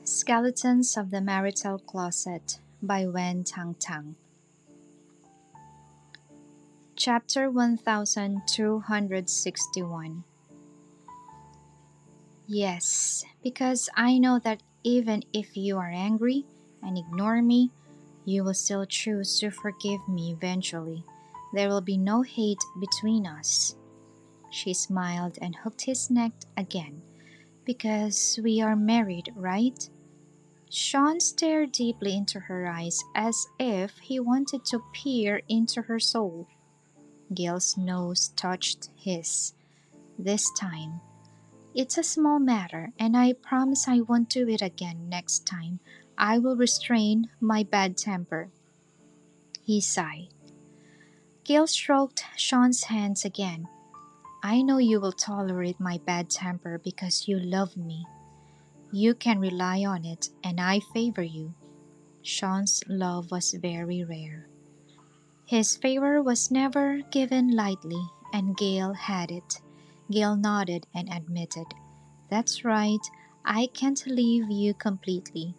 Skeletons of the Marital Closet by Tang. Chapter 1261. Yes, because I know that even if you are angry and ignore me, you will still choose to forgive me eventually. There will be no hate between us. She smiled and hooked his neck again. Because we are married, right? Shawn stared deeply into her eyes as if he wanted to peer into her soul. Gale's nose touched his. This time. It's a small matter, and I promise I won't do it again next time. I will restrain my bad temper. He sighed. Gale stroked Shawn's hands again. I know you will tolerate my bad temper because you love me. You can rely on it, and I favor you. Shawn's love was very rare. His favor was never given lightly, and Gale had it. Gale nodded and admitted, That's right, I can't leave you completely.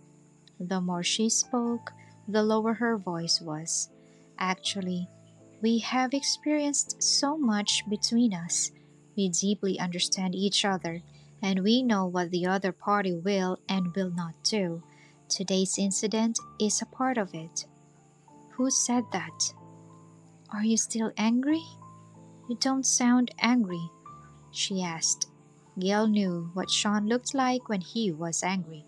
The more she spoke, the lower her voice was. Actually, we have experienced so much between us. We deeply understand each other, and we know what the other party will and will not do. Today's incident is a part of it. Who said that? Are you still angry? You don't sound angry, she asked. Gale knew what Shawn looked like when he was angry.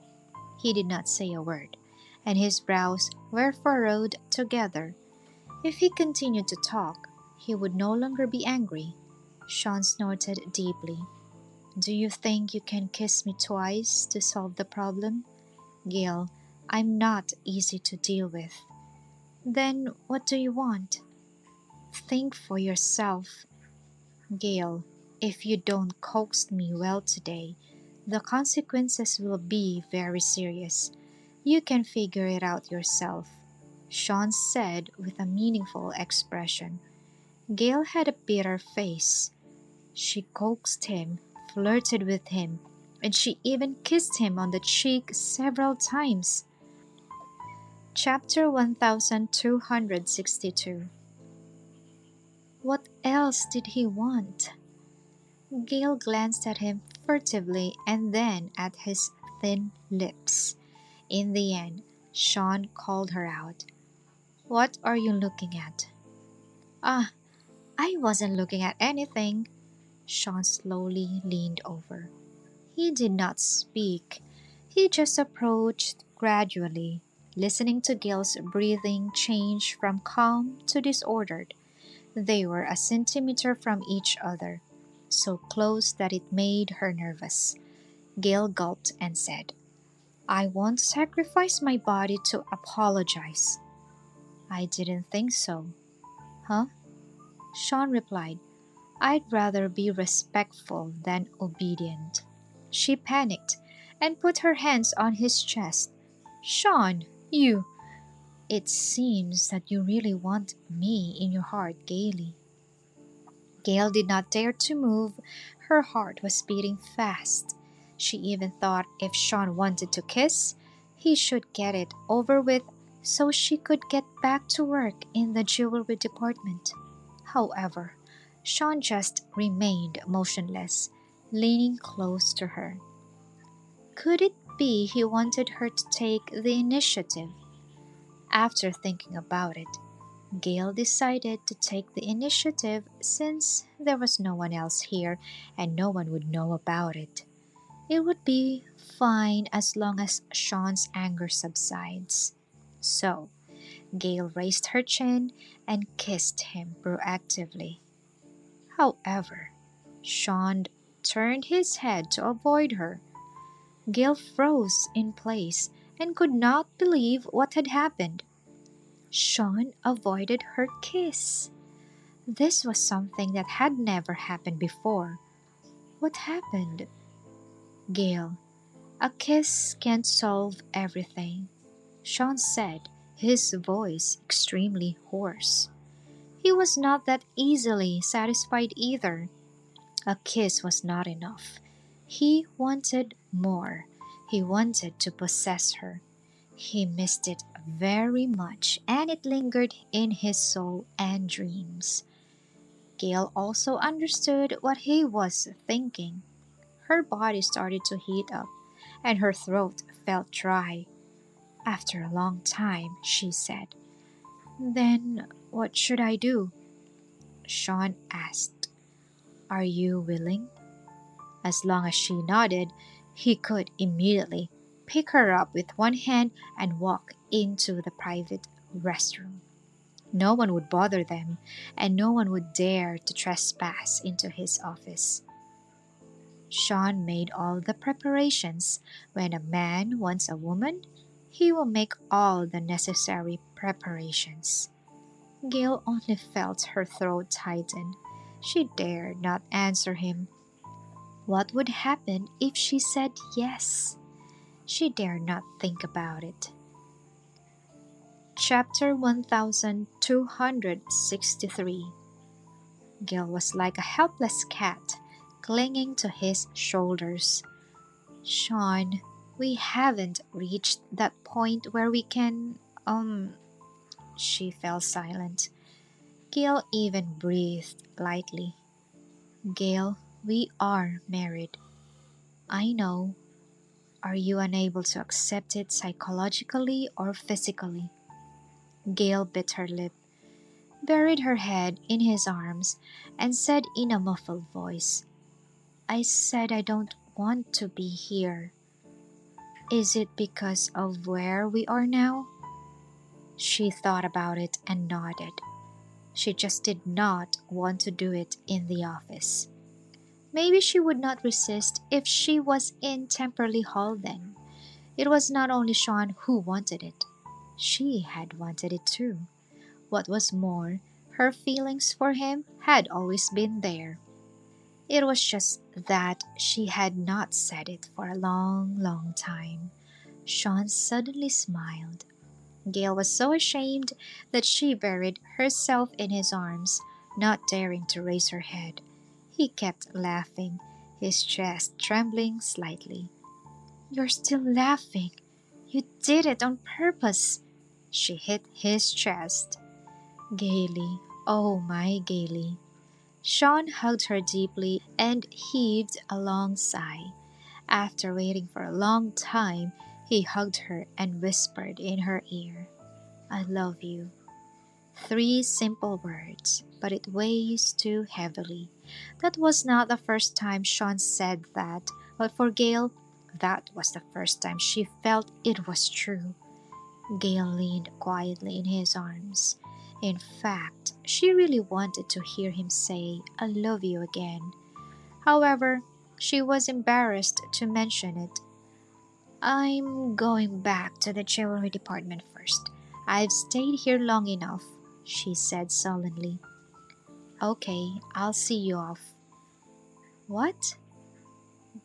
He did not say a word, and his brows were furrowed together. If he continued to talk, he would no longer be angry. Shawn snorted deeply. Do you think you can kiss me twice to solve the problem? Gale, I'm not easy to deal with. Then what do you want? Think for yourself. Gale, if you don't coax me well today, the consequences will be very serious. You can figure it out yourself, Shawn said with a meaningful expression. Gale had a bitter face. She coaxed him, flirted with him, and she even kissed him on the cheek several times. Chapter 1262. What else did he want? Gale glanced at him furtively and then at his thin lips. In the end, Shawn called her out. What are you looking at? Ah, I wasn't looking at anything. Shawn slowly leaned over. He did not speak. He just approached gradually, listening to Gale's breathing change from calm to disordered. They were a centimeter from each other, so close that it made her nervous. Gale gulped and said, I won't sacrifice my body to apologize. I didn't think so. Huh? Shawn replied, I'd rather be respectful than obedient. She panicked and put her hands on his chest. Shawn, you... It seems that you really want me in your heart, Gale. Gale did not dare to move. Her heart was beating fast. She even thought if Shawn wanted to kiss, he should get it over with so she could get back to work in the jewelry department. However, Shawn just remained motionless, leaning close to her. Could it be he wanted her to take the initiative? After thinking about it, Gale decided to take the initiative since there was no one else here and no one would know about it. It would be fine as long as Shawn's anger subsides. So, Gale raised her chin and kissed him proactively. However, Shawn turned his head to avoid her. Gale froze in place and could not believe what had happened. Shawn avoided her kiss. This was something that had never happened before. What happened? Gale, a kiss can't solve everything, Shawn said, his voice extremely hoarse. He was not that easily satisfied either. A kiss was not enough. He wanted more. He wanted to possess her. He missed it very much, and it lingered in his soul and dreams. Gale also understood what he was thinking. Her body started to heat up, and her throat felt dry. After a long time, she said, "Then what should I do?" Shawn asked, "Are you willing?" As long as she nodded, he could immediately pick her up with one hand and walk into the private restroom. No one would bother them, and no one would dare to trespass into his office. Shawn made all the preparations. When a man wants a woman, he will make all the necessary preparations. Gale only felt her throat tighten. She dared not answer him. What would happen if she said yes? She dared not think about it. Chapter 1263. Gale was like a helpless cat, clinging to his shoulders. "Shawn, we haven't reached that point where we can, She fell silent. Gale even breathed lightly. "Gale, we are married." "I know." "Are you unable to accept it psychologically or physically?" Gale bit her lip, buried her head in his arms, and said in a muffled voice, "I said I don't want to be here." "Is it because of where we are now?" She thought about it and nodded. She just did not want to do it in the office. Maybe she would not resist if she was in Temperley Hall then. It was not only Shawn who wanted it. She had wanted it too. What was more, her feelings for him had always been there. It was just that she had not said it for a long, long time. Shawn suddenly smiled. Gale was so ashamed that she buried herself in his arms, not daring to raise her head. He kept laughing, his chest trembling slightly. "You're still laughing. You did it on purpose." She hit his chest. "Gaily, oh my Gaily." Shawn hugged her deeply and heaved a long sigh. After waiting for a long time, he hugged her and whispered in her ear, "I love you." 3 simple words, but it weighs too heavily. That was not the first time Shawn said that, but for Gale, that was the first time she felt it was true. Gale leaned quietly in his arms. In fact, she really wanted to hear him say, "I love you" again. However, she was embarrassed to mention it. "I'm going back to the jewelry department first. I've stayed here long enough," she said sullenly. "Okay, I'll see you off." "What?"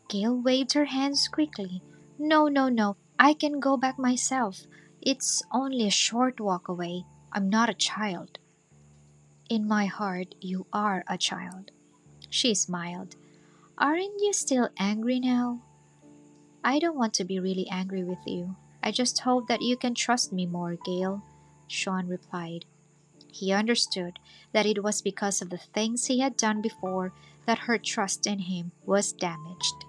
Gale waved her hands quickly. "No, no, no. I can go back myself. It's only a short walk away. I'm not a child." "In my heart, you are a child." She smiled. "Aren't you still angry now?" "I don't want to be really angry with you. I just hope that you can trust me more, Gale," Shawn replied. He understood that it was because of the things he had done before that her trust in him was damaged.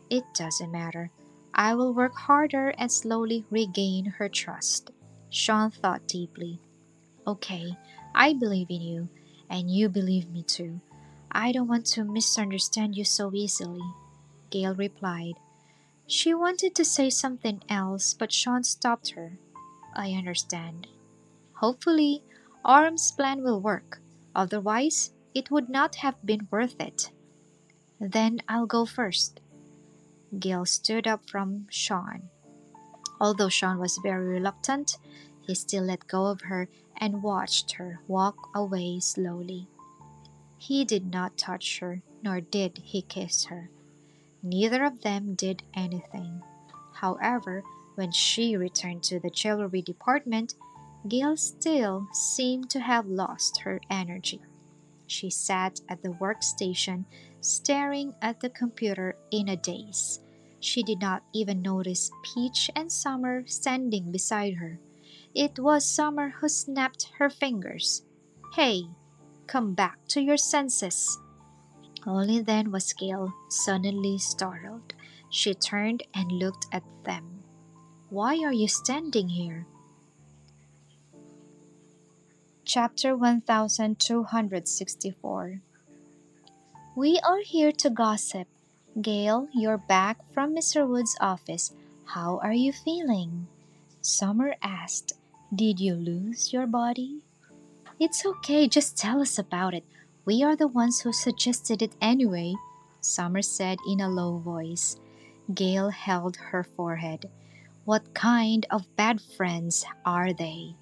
"It doesn't matter. I will work harder and slowly regain her trust." Shawn thought deeply. "Okay, I believe in you, and you believe me too. I don't want to misunderstand you so easily," Gale replied. She wanted to say something else, but Shawn stopped her. "I understand. Hopefully, Orm's plan will work. Otherwise, it would not have been worth it." "Then I'll go first." Gale stood up from Shawn. Although Shawn was very reluctant, he still let go of her and watched her walk away slowly. He did not touch her, nor did he kiss her. Neither of them did anything. However, when she returned to the jewelry department, Gale still seemed to have lost her energy. She sat at the workstation, staring at the computer in a daze. She did not even notice Peach and Summer standing beside her. It was Summer who snapped her fingers. Hey, come back to your senses. Only then was Gale suddenly startled. She turned and looked at them. Why are you standing here? Chapter 1264. We are here to gossip. Gale, you're back from Mr. Wood's office. How are you feeling? Summer asked. Did you lose your body? It's okay, just tell us about it. We are the ones who suggested it anyway, Summer said in a low voice. Gale held her forehead. What kind of bad friends are they?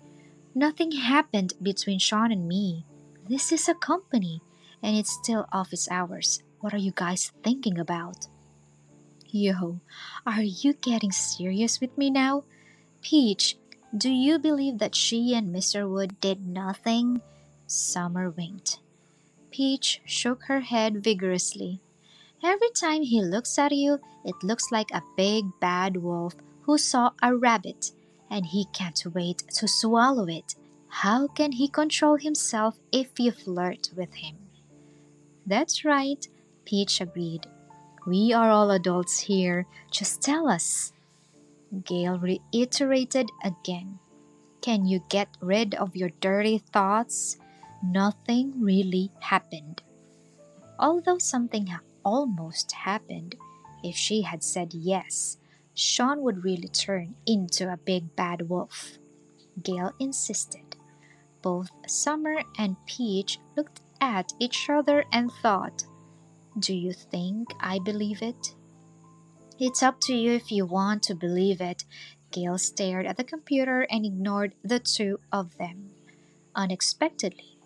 Nothing happened between Shawn and me. This is a company, and it's still office hours. What are you guys thinking about? Yo, are you getting serious with me now? Peach, do you believe that she and Mr. Wood did nothing? Summer winked. Peach shook her head vigorously. Every time he looks at you, it looks like a big bad wolf who saw a rabbit, and he can't wait to swallow it. How can he control himself if you flirt with him? That's right, Peach agreed. We are all adults here. Just tell us. Gale reiterated again. Can you get rid of your dirty thoughts? Nothing really happened. Although something almost happened, if she had said yes, Shawn would really turn into a big bad wolf. Gale insisted. Both Summer and Peach looked at each other and thought, do you think I believe it? It's up to you if you want to believe it. Gale stared at the computer and ignored the two of them. Unexpectedly,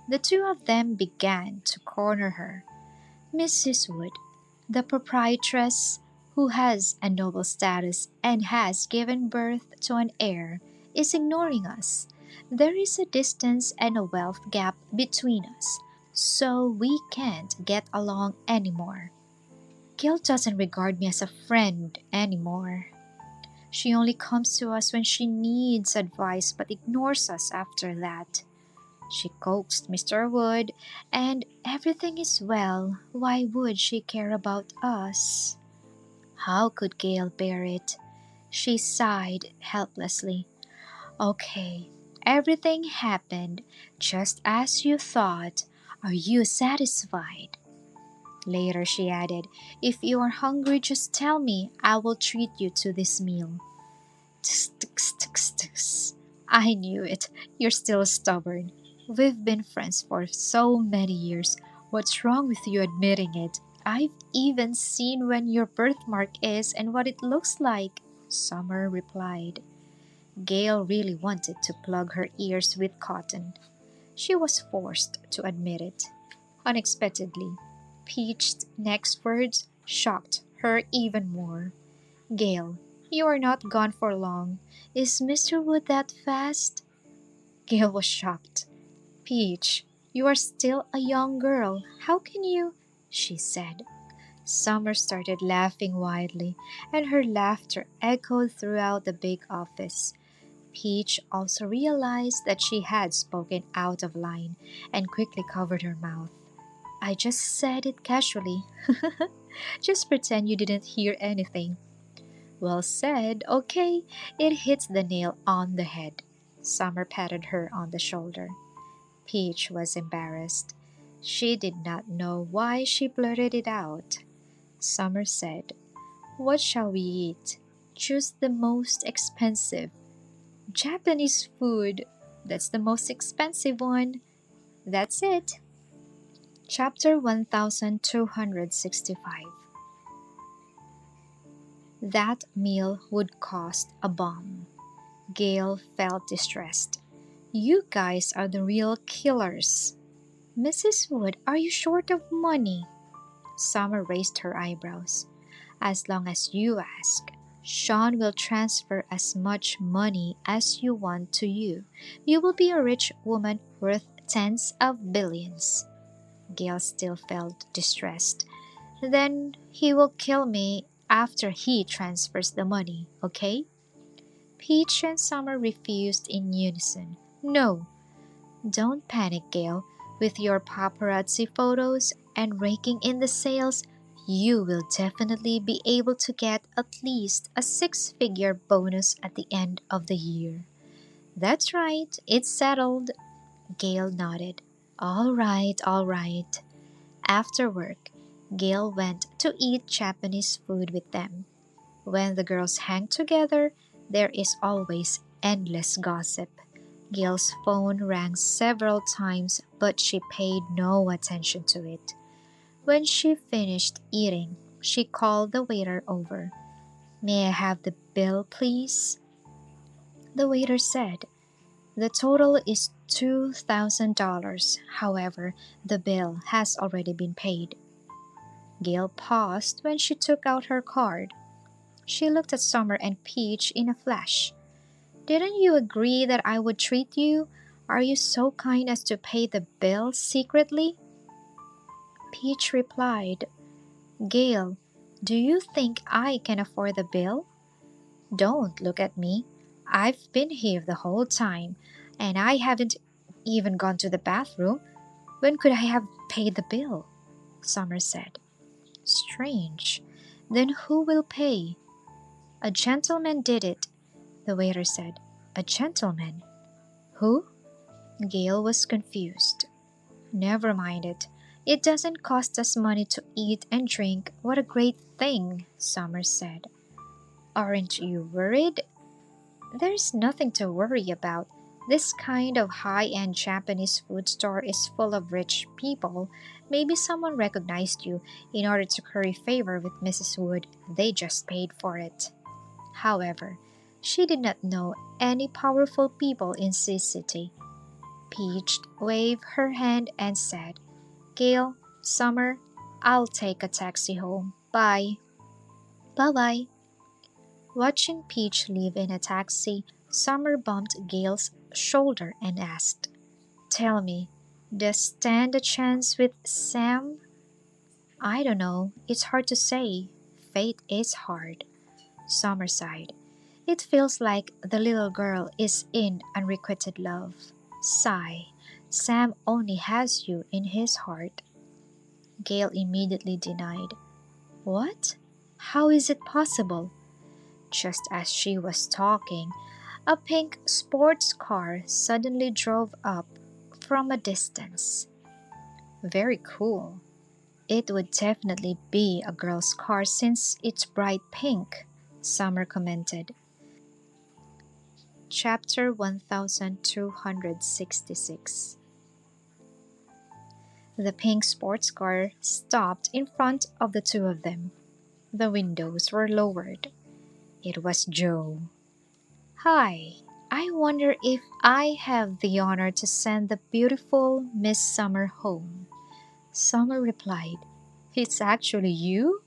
the two of them began to corner her. Mrs. Wood, the proprietress who has a noble status and has given birth to an heir, is ignoring us. There is a distance and a wealth gap between us, so we can't get along anymore. Gil doesn't regard me as a friend anymore. She only comes to us when she needs advice but ignores us after that. She coaxed Mr. Wood, and everything is well. Why would she care about us? How could Gale bear it? She sighed helplessly. Okay, everything happened just as you thought. Are you satisfied? Later she added, if you are hungry, just tell me. I will treat you to this meal. Tsk, tsk, tsk, tsk. I knew it. You're still stubborn. We've been friends for so many years. What's wrong with you admitting it? I've even seen when your birthmark is and what it looks like, Summer replied. Gale really wanted to plug her ears with cotton. She was forced to admit it. Unexpectedly, Peach's next words shocked her even more. Gale, you are not gone for long. Is Mr. Wood that fast? Gale was shocked. Peach, you are still a young girl. How can you? She said. Summer started laughing wildly, and her laughter echoed throughout the big office. Peach also realized that she had spoken out of line and quickly covered her mouth. I just said it casually. Just pretend you didn't hear anything. Well said. Okay, it hits the nail on the head. Summer patted her on the shoulder. Peach was embarrassed. She did not know why she blurted it out. Summer said, what shall we eat? Choose the most expensive. Japanese food. That's the most expensive one. That's it. Chapter 1265. That meal would cost a bomb. Gale felt distressed. You guys are the real killers. Mrs. Wood, are you short of money? Summer raised her eyebrows. As long as you ask, Shawn will transfer as much money as you want to you. You will be a rich woman worth tens of billions. Gale still felt distressed. Then he will kill me after he transfers the money, okay? Peach and Summer refused in unison. No, don't panic, Gale. With your paparazzi photos and raking in the sales, you will definitely be able to get at least a six-figure bonus at the end of the year. That's right, it's settled. Gale nodded. All right, all right. After work, Gale went to eat Japanese food with them. When the girls hang together, there is always endless gossip. Gale's phone rang several times, but she paid no attention to it. When she finished eating, she called the waiter over. May I have the bill, please? The waiter said, the total is $2,000. However, the bill has already been paid. Gale paused when she took out her card. She looked at Summer and Peach in a flash. Didn't you agree that I would treat you? Are you so kind as to pay the bill secretly? Peach replied, Gale, do you think I can afford the bill? Don't look at me. I've been here the whole time, and I haven't even gone to the bathroom. When could I have paid the bill? Summer said. Strange. Then who will pay? A gentleman did it, the waiter said. A gentleman? Who? Gale was confused. Never mind it. It doesn't cost us money to eat and drink. What a great thing, Summer said. Aren't you worried? There's nothing to worry about. This kind of high-end Japanese food store is full of rich people. Maybe someone recognized you. In order to curry favor with Mrs. Wood, they just paid for it. However, she did not know any powerful people in this city. Peach waved her hand and said, Gale, Summer, I'll take a taxi home. Bye. Bye-bye. Watching Peach leave in a taxi, Summer bumped Gale's shoulder and asked, Tell me, does stand a chance with Sam? I don't know. It's hard to say. Fate is hard. Summer sighed. It feels like the little girl is in unrequited love. Sigh. Sam only has you in his heart. Gale immediately denied. What? How is it possible? Just as she was talking, a pink sports car suddenly drove up from a distance. Very cool. It would definitely be a girl's car since it's bright pink, Summer commented. Chapter 1266. The pink sports car stopped in front of the two of them. The windows were lowered. It was Joe. Hi, I wonder if I have the honor to send the beautiful Miss Summer home. Summer replied, It's actually you?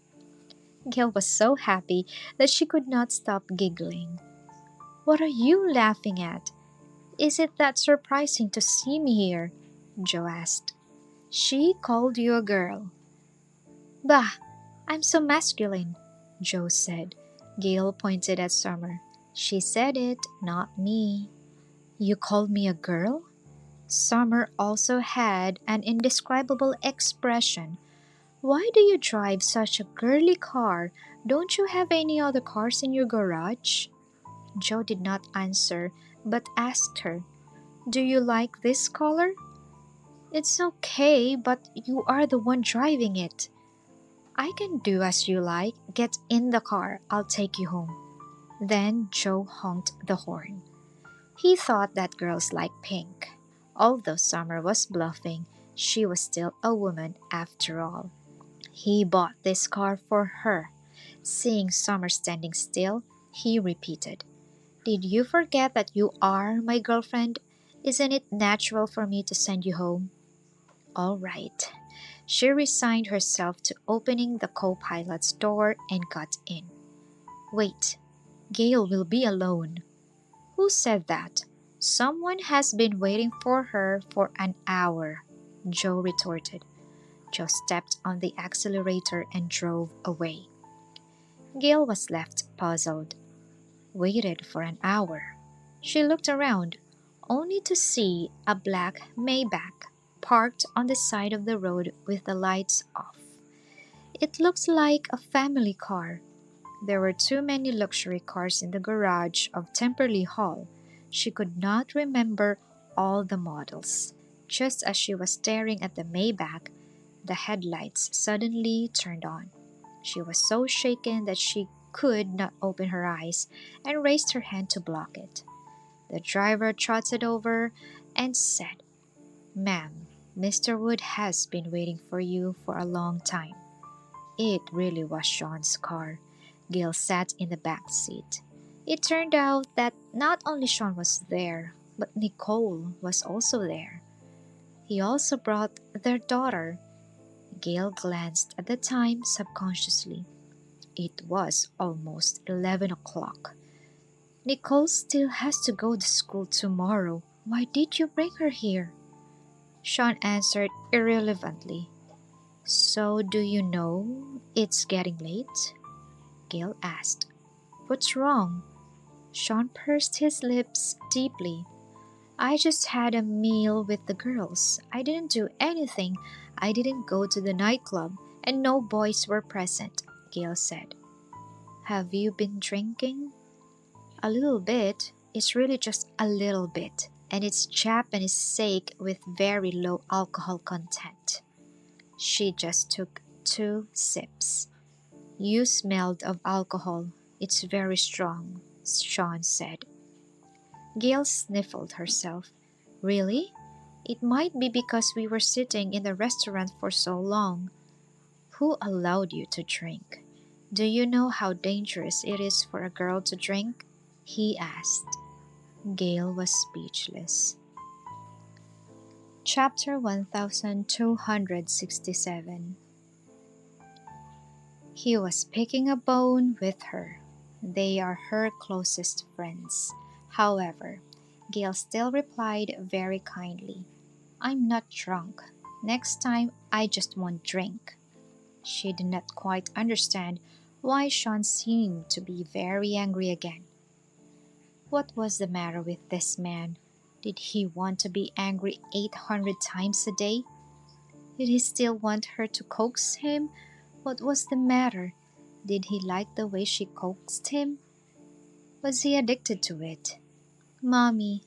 Gale was so happy that she could not stop giggling. What are you laughing at? Is it that surprising to see me here? Joe asked. She called you a girl. Bah, I'm so masculine, Joe said. Gale pointed at Summer. She said it, not me. You called me a girl? Summer also had an indescribable expression. Why do you drive such a girly car? Don't you have any other cars in your garage? Joe did not answer, but asked her, Do you like this color? It's okay, but you are the one driving it. I can do as you like. Get in the car. I'll take you home. Then Joe honked the horn. He thought that girls liked pink. Although Summer was bluffing, she was still a woman after all. He bought this car for her. Seeing Summer standing still, he repeated, Did you forget that you are my girlfriend? Isn't it natural for me to send you home? All right. She resigned herself to opening the co-pilot's door and got in. Wait, Gale will be alone. Who said that? Someone has been waiting for her for an hour, Joe retorted. Joe stepped on the accelerator and drove away. Gale was left puzzled, waited for an hour. She looked around, only to see a black Maybach parked on the side of the road with the lights off. It looked like a family car. There were too many luxury cars in the garage of Temperley Hall. She could not remember all the models. Just as she was staring at the Maybach, the headlights suddenly turned on. She was so shaken that she could not open her eyes and raised her hand to block it. The driver trotted over and said, "Ma'am, Mr. Wood has been waiting for you for a long time." It really was Shawn's car. Gale sat in the back seat. It turned out that not only Shawn was there, but Nicole was also there. He also brought their daughter. Gale glanced at the time subconsciously. It was almost 11 o'clock. "Nicole still has to go to school tomorrow. Why did you bring her here?" Shawn answered irrelevantly. "So do you know it's getting late?" Gale asked. "What's wrong?" Shawn pursed his lips deeply. "I just had a meal with the girls. I didn't do anything. I didn't go to the nightclub, and no boys were present," Gale said. "Have you been drinking?" "A little bit. It's really just a little bit, and it's Japanese sake with very low alcohol content." She just took 2 sips. "You smelled of alcohol. It's very strong," Shawn said. Gale sniffled herself. "Really? It might be because we were sitting in the restaurant for so long." "Who allowed you to drink? Do you know how dangerous it is for a girl to drink?" he asked. Gale was speechless. Chapter 1267. He was picking a bone with her. They are her closest friends. However, Gale still replied very kindly, "I'm not drunk. Next time I just won't drink." She did not quite understand why Shawn seemed to be very angry again. What was the matter with this man? Did he want to be angry 800 times a day? Did he still want her to coax him? What was the matter? Did he like the way she coaxed him? Was he addicted to it? "Mommy,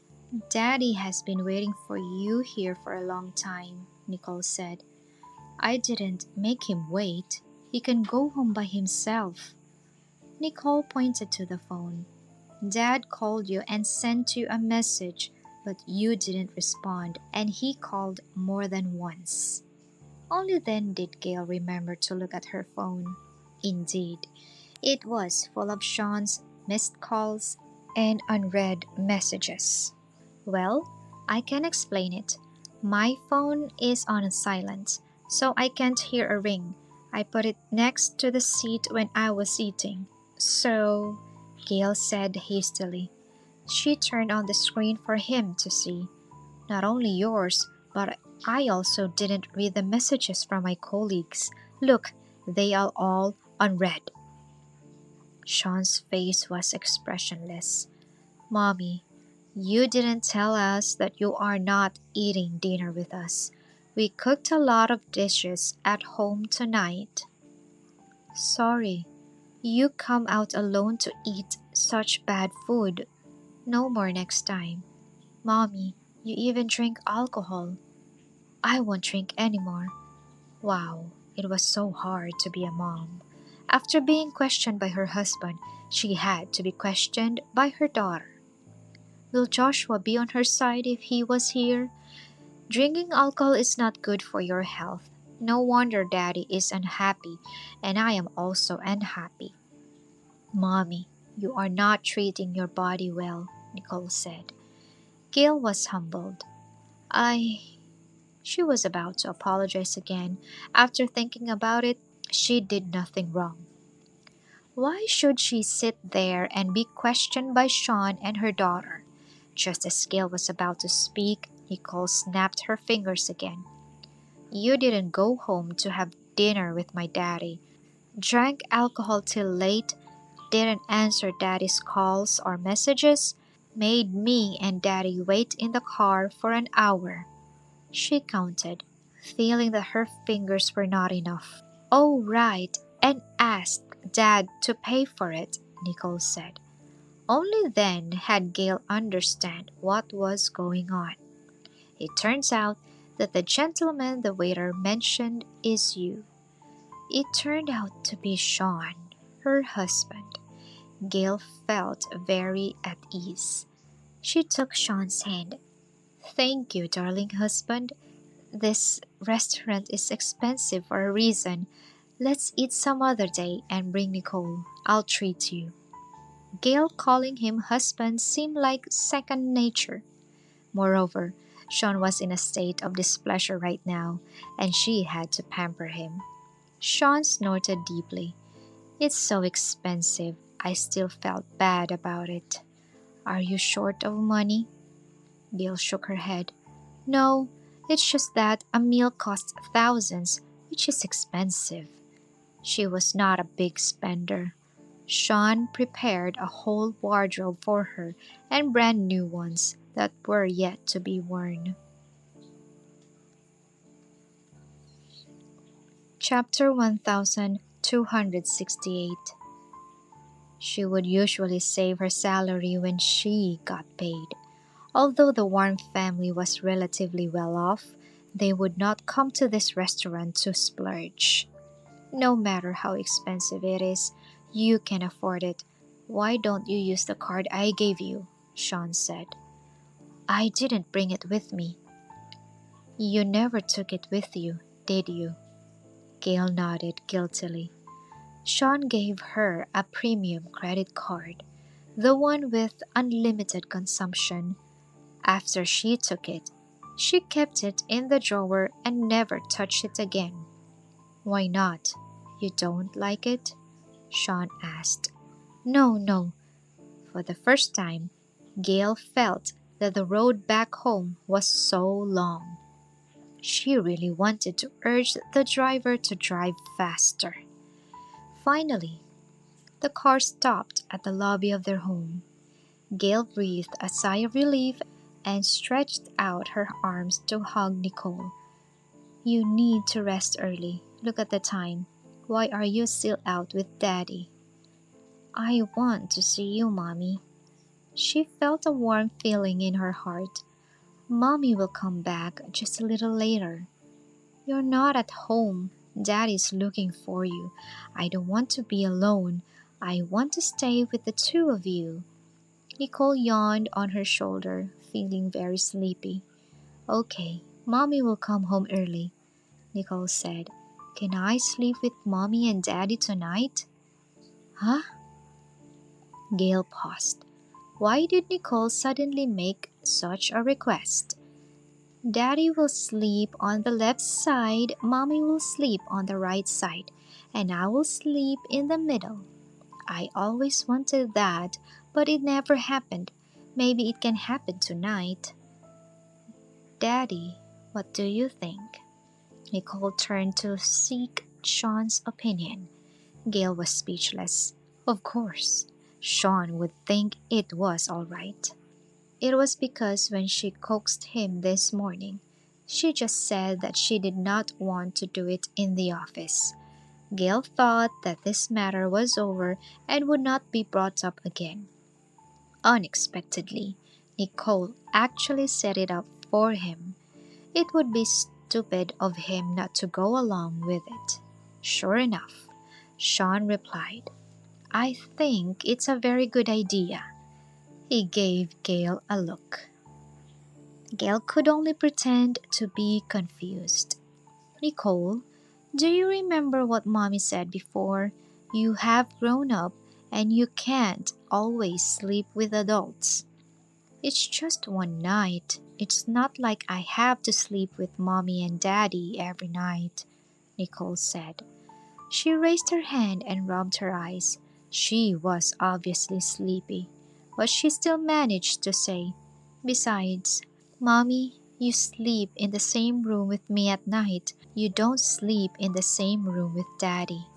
Daddy has been waiting for you here for a long time," Nicole said. "I didn't make him wait. He can go home by himself." Nicole pointed to the phone. "Dad called you and sent you a message, but you didn't respond, and he called more than once." Only then did Gale remember to look at her phone. Indeed, it was full of Shawn's missed calls and unread messages. "Well, I can explain it. My phone is on silent, so I can't hear a ring. I put it next to the seat when I was eating. So," Gale said hastily. She turned on the screen for him to see. "Not only yours, but I also didn't read the messages from my colleagues. Look, they are all unread." Shawn's face was expressionless. "Mommy, you didn't tell us that you are not eating dinner with us. We cooked a lot of dishes at home tonight." "Sorry. You come out alone to eat such bad food. No more next time. Mommy, you even drink alcohol." "I won't drink anymore." Wow, it was so hard to be a mom. After being questioned by her husband, she had to be questioned by her daughter. Will Joshua be on her side if he was here? "Drinking alcohol is not good for your health. No wonder Daddy is unhappy, and I am also unhappy." "Mommy, you are not treating your body well," Nicole said. Gale was humbled. I She was about to apologize again. After thinking about it, she did nothing wrong. Why should she sit there and be questioned by Shawn and her daughter? Just as Gale was about to speak, Nicole snapped her fingers again. "You didn't go home to have dinner with my daddy, drank alcohol till late, didn't answer Daddy's calls or messages, made me and Daddy wait in the car for an hour. She counted, feeling that her fingers were not enough. Oh, right, and asked Dad to pay for it, Nicole said. Only then had Gale understand what was going on. It turns out that the gentleman the waiter mentioned is you. It turned out to be Shawn, her husband. Gale felt very at ease. She took Shawn's hand. Thank you, darling husband. This restaurant is expensive for a reason. Let's eat some other day and bring Nicole. I'll treat you. Gale calling him husband seemed like second nature. Moreover, Shawn was in a state of displeasure right now, and she had to pamper him. Shawn snorted deeply. It's so expensive. I still felt bad about it. Are you short of money? Gale shook her head. No, it's just that a meal costs thousands, which is expensive. She was not a big spender. Shawn prepared a whole wardrobe for her and brand new ones that were yet to be worn. Chapter 1268. She would usually save her salary when she got paid. Although the Warm family was relatively well off, they would not come to this restaurant to splurge. No matter how expensive it is, you can afford it. Why don't you use the card I gave you? Shawn said. I didn't bring it with me. You never took it with you, did you? Gale nodded guiltily. Shawn gave her a premium credit card, the one with unlimited consumption. After she took it, she kept it in the drawer and never touched it again. Why not? You don't like it? Shawn asked. No, no. For the first time, Gale felt that the road back home was so long. She really wanted to urge the driver to drive faster. Finally, the car stopped at the lobby of their home. Gale breathed a sigh of relief and stretched out her arms to hug Nicole. You need to rest early. Look at the time. Why are you still out with Daddy? I want to see you, Mommy. She felt a warm feeling in her heart. Mommy will come back just a little later. You're not at home. Daddy's looking for you. I don't want to be alone. I want to stay with the two of you. Nicole yawned on her shoulder, feeling very sleepy. Okay, Mommy will come home early, Nicole said. Can I sleep with Mommy and Daddy tonight? Huh? Gale paused. Why did Nicole suddenly make such a request? Daddy will sleep on the left side, Mommy will sleep on the right side, and I will sleep in the middle. I always wanted that, but it never happened. Maybe it can happen tonight. Daddy, what do you think? Nicole turned to seek Shawn's opinion. Gale was speechless. Of course, Shawn would think it was all right. It was because when she coaxed him this morning, she just said that she did not want to do it in the office. Gale thought that this matter was over and would not be brought up again. Unexpectedly, Nicole actually set it up for him. It would be stupid of him not to go along with it. Sure enough, Shawn replied, I think it's a very good idea. He gave Gale a look. Gale could only pretend to be confused. Nicole, do you remember what Mommy said before? You have grown up and you can't always sleep with adults. It's just one night. It's not like I have to sleep with Mommy and Daddy every night, Nicole said. She raised her hand and rubbed her eyes. She was obviously sleepy, but she still managed to say, Besides, Mommy, you sleep in the same room with me at night. You don't sleep in the same room with Daddy.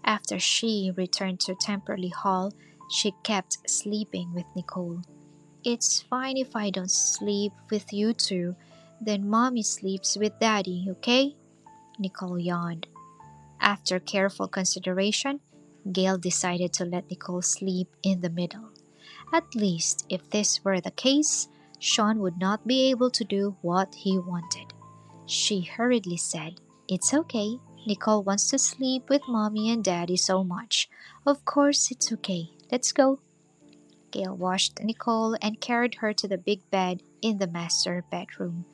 After she returned to Temperley Hall, she kept sleeping with Nicole. It's fine if I don't sleep with you two, then Mommy sleeps with Daddy, okay? Nicole yawned. After careful consideration, Gale decided to let Nicole sleep in the middle. At least, if this were the case, Shawn would not be able to do what he wanted. She hurriedly said, "It's okay. Nicole wants to sleep with Mommy and Daddy so much. Of course it's okay. Let's go." Gale washed Nicole and carried her to the big bed in the master bedroom.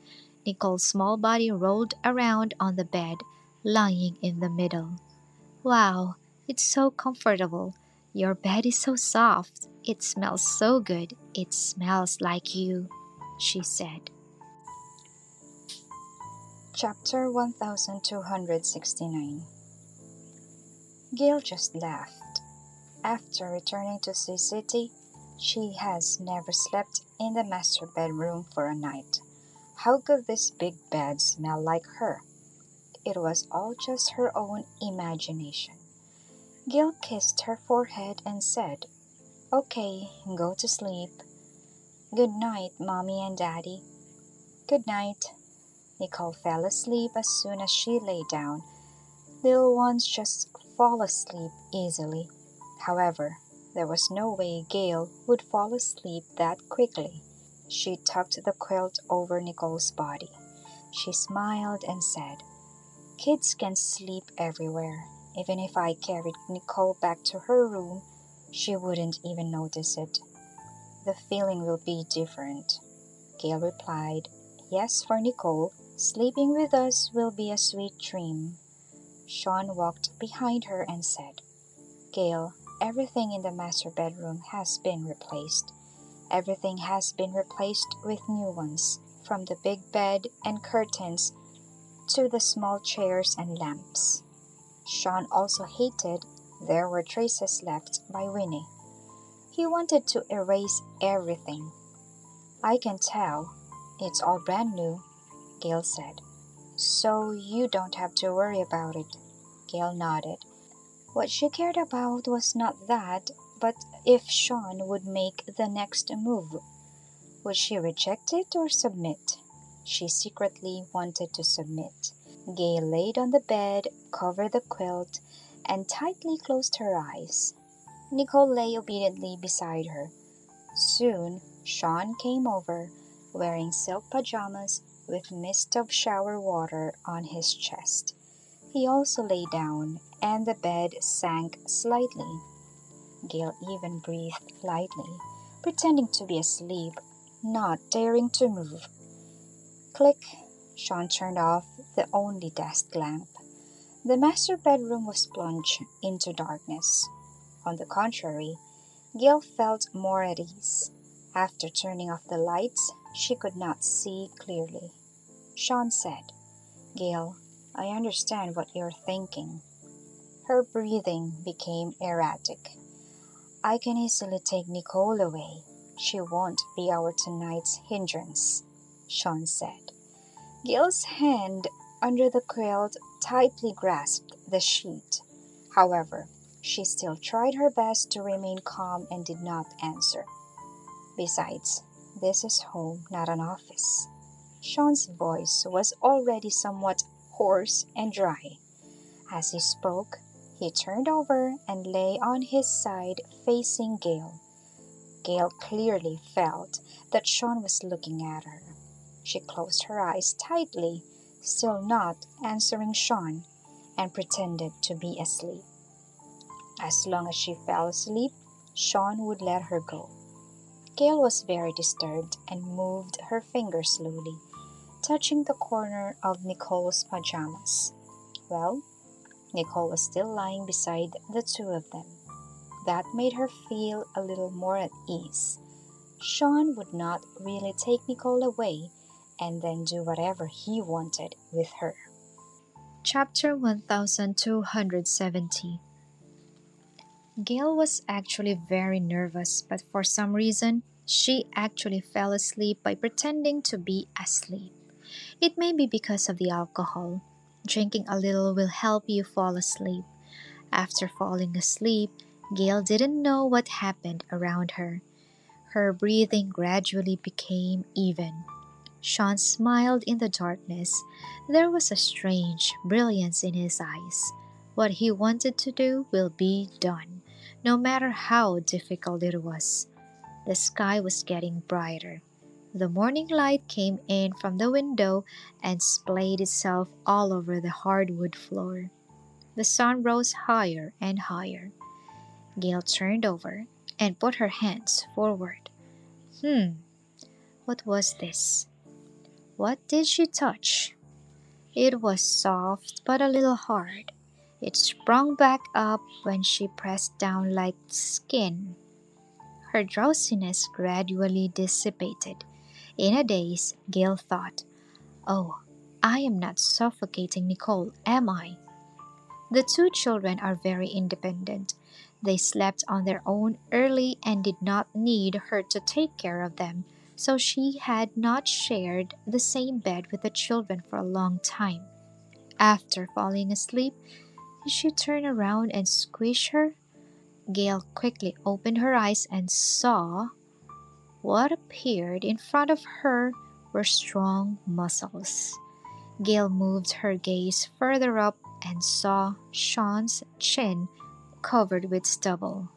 Nicole's small body rolled around on the bed, lying in the middle. "Wow, it's so comfortable. Your bed is so soft. It smells so good. It smells like you," she said. Chapter 1269. Gale just laughed. After returning to Sea City, she has never slept in the master bedroom for a night. How could this big bed smell like her? It was all just her own imagination. Gale kissed her forehead and said, "Okay, go to sleep. Good night, Mommy and Daddy." "Good night." Nicole fell asleep as soon as she lay down. Little ones just fall asleep easily. However, there was no way Gale would fall asleep that quickly. She tucked the quilt over Nicole's body. She smiled and said, "Kids can sleep everywhere. Even if I carried Nicole back to her room, she wouldn't even notice it." "The feeling will be different." Gale replied, "Yes, for Nicole, sleeping with us will be a sweet dream." Shawn walked behind her and said, "Gale, everything in the master bedroom has been replaced. Everything has been replaced with new ones, from the big bed and curtains to the small chairs and lamps." Shawn also hated there were traces left by Winnie. He wanted to erase everything. "I can tell. It's all brand new," Gale said. "So you don't have to worry about it." Gale nodded. What she cared about was not that, but if Shawn would make the next move. Would she reject it or submit? She secretly wanted to submit. Gale laid on the bed, covered the quilt, and tightly closed her eyes. Nicole lay obediently beside her. Soon, Shawn came over, wearing silk pajamas with mist of shower water on his chest. He also lay down, and the bed sank slightly. Gale even breathed lightly, pretending to be asleep, not daring to move. Click! Shawn turned off the only desk lamp. The master bedroom was plunged into darkness. On the contrary, Gale felt more at ease. After turning off the lights, she could not see clearly. Shawn said, "Gale, I understand what you're thinking." Her breathing became erratic. "I can easily take Nicole away. She won't be our tonight's hindrance," Shawn said. Gale's hand under the quilt tightly grasped the sheet. However, she still tried her best to remain calm and did not answer. "Besides, this is home, not an office." Shawn's voice was already somewhat hoarse and dry. As he spoke, he turned over and lay on his side facing Gale. Gale clearly felt that Shawn was looking at her. She closed her eyes tightly, still not answering Shawn, and pretended to be asleep. As long as she fell asleep, Shawn would let her go. Gale was very disturbed and moved her finger slowly, touching the corner of Nicole's pajamas. Well, Nicole was still lying beside the two of them. That made her feel a little more at ease. Shawn would not really take Nicole away and then do whatever he wanted with her. Chapter 1270. Gale was actually very nervous, but for some reason, she actually fell asleep by pretending to be asleep. It may be because of the alcohol. Drinking a little will help you fall asleep. After falling asleep, Gale didn't know what happened around her. Her breathing gradually became even. Shawn smiled in the darkness. There was a strange brilliance in his eyes. What he wanted to do will be done, no matter how difficult it was. The sky was getting brighter. The morning light came in from the window and splayed itself all over the hardwood floor. The sun rose higher and higher. Gale turned over and put her hands forward. Hmm, what was this? What did she touch? It was soft but a little hard. It sprung back up when she pressed down like skin. Her drowsiness gradually dissipated. In a daze, Gale thought, "Oh, I am not suffocating Nicole, am I?" The two children are very independent. They slept on their own early and did not need her to take care of them, so she had not shared the same bed with the children for a long time. After falling asleep, did she turn around and squish her? Gale quickly opened her eyes and saw what appeared in front of her were strong muscles. Gale moved her gaze further up and saw Shawn's chin covered with stubble.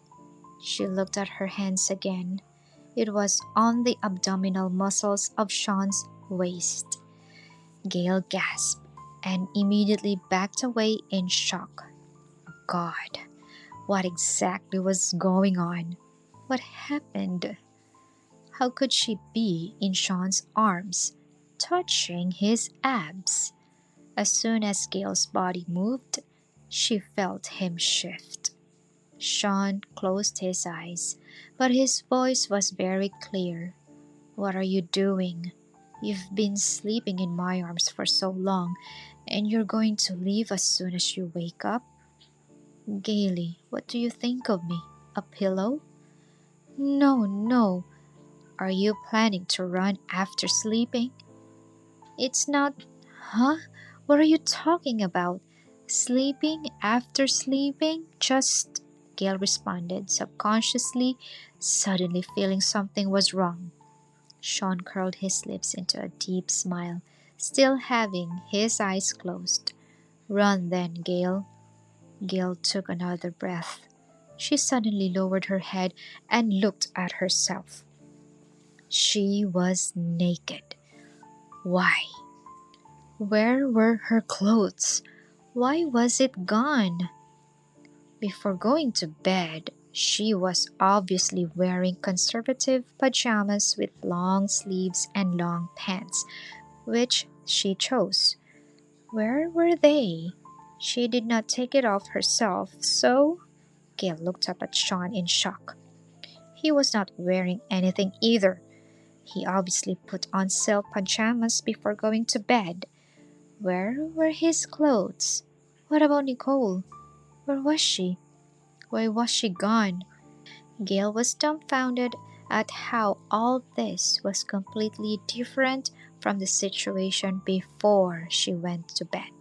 She looked at her hands again. It was on the abdominal muscles of Shawn's waist. Gale gasped and immediately backed away in shock. God, what exactly was going on? What happened? How could she be in Shawn's arms, touching his abs? As soon as Gale's body moved, she felt him shift. Shawn closed his eyes, but his voice was very clear. "What are you doing? You've been sleeping in my arms for so long, and you're going to leave as soon as you wake up? Gaily, what do you think of me? A pillow?" "No, no. Are you planning to run after sleeping?" "It's not." "Huh? What are you talking about? Sleeping after sleeping? Just," Gale responded, subconsciously, suddenly feeling something was wrong. Shawn curled his lips into a deep smile, still having his eyes closed. "Run then, Gale." Gale took another breath. She suddenly lowered her head and looked at herself. She was naked. Why? Where were her clothes? Why was it gone? Before going to bed, she was obviously wearing conservative pajamas with long sleeves and long pants, which she chose. Where were they? She did not take it off herself, so Gale looked up at Shawn in shock. He was not wearing anything either. He obviously put on silk pajamas before going to bed. Where were his clothes? What about Nicole? Where was she? Why was she gone? Gale was dumbfounded at how all this was completely different from the situation before she went to bed.